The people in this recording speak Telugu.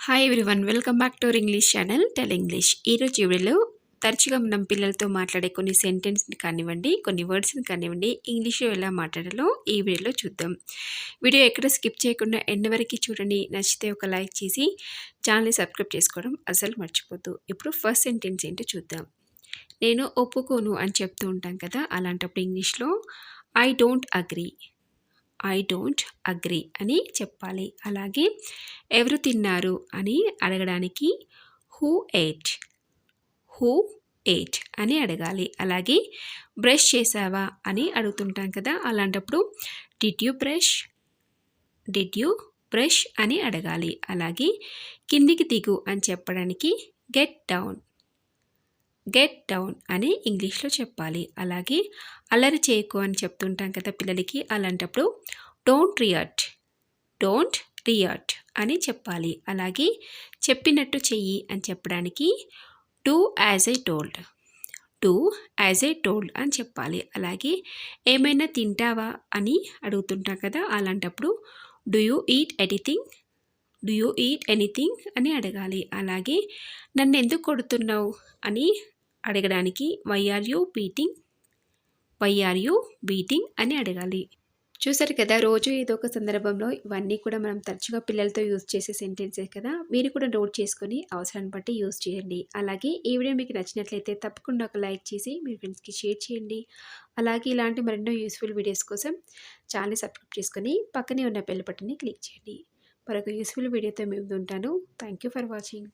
Hi everyone, welcome back to our English channel tell English. ఈరోజు వీడియోలో తరచుగా మనం పిల్లలతో మాట్లాడే కొన్ని సెంటెన్స్ని కానివ్వండి, కొన్ని వర్డ్స్ని కానివ్వండి, ఇంగ్లీష్లో ఎలా మాట్లాడాలో ఈ వీడియోలో చూద్దాం. వీడియో ఎక్కడ స్కిప్ చేయకుండా ఎండ్ వరకు చూడండి. నచ్చితే ఒక లైక్ చేసి ఛానల్ని సబ్స్క్రైబ్ చేసుకోవడం అసలు మర్చిపోద్దు. ఇప్పుడు ఫస్ట్ సెంటెన్స్ ఏంటో చూద్దాం. నేను ఒప్పుకోను అని చెప్తూ ఉంటాం కదా, అలాంటప్పుడు ఇంగ్లీష్లో ఐ డోంట్ అగ్రీ అని చెప్పాలి. అలాగే ఎవరు తిన్నారు అని అడగడానికి హూ ఎయిట్ అని అడగాలి. అలాగే బ్రష్ చేసావా అని అడుగుతుంటాం కదా, అలాంటప్పుడు డిడ్ యూ బ్రష్ అని అడగాలి. అలాగే కిందికి దిగు అని చెప్పడానికి గెట్ డౌన్ అని ఇంగ్లీష్లో చెప్పాలి. అలాగే అల్లరి చేయకు అని చెప్తుంటాం కదా పిల్లలకి, అలాంటప్పుడు డోంట్ రియాక్ట్ అని చెప్పాలి. అలాగే చెప్పినట్టు చెయ్యి అని చెప్పడానికి డూ యాజ్ ఐ టోల్డ్ అని చెప్పాలి. అలాగే ఏమైనా తింటావా అని అడుగుతుంటాం కదా, అలాంటప్పుడు డూ యూ ఈట్ ఎనీథింగ్ అని అడగాలి. అలాగే నన్ను ఎందుకు కొడుతున్నావు అని అడగడానికి వై ఆర్ యూ బీటింగ్ అని అడగాలి. చూసారు కదా, రోజు ఏదో ఒక సందర్భంలో ఇవన్నీ కూడా మనం తరచుగా పిల్లలతో యూజ్ చేసే సెంటెన్సే కదా. మీరు కూడా నోట్ చేసుకొని అవసరాన్ని బట్టి యూజ్ చేయండి. అలాగే ఈ వీడియో మీకు నచ్చినట్లయితే తప్పకుండా ఒక లైక్ చేసి మీ ఫ్రెండ్స్కి షేర్ చేయండి. అలాగే ఇలాంటి మరెన్నో యూస్ఫుల్ వీడియోస్ కోసం ఛానల్ని సబ్స్క్రైబ్ చేసుకొని పక్కనే ఉన్న బెల్ బటన్ని క్లిక్ చేయండి. మరొక యూస్ఫుల్ వీడియోతో మేము ఉంటాను. Thank you for watching.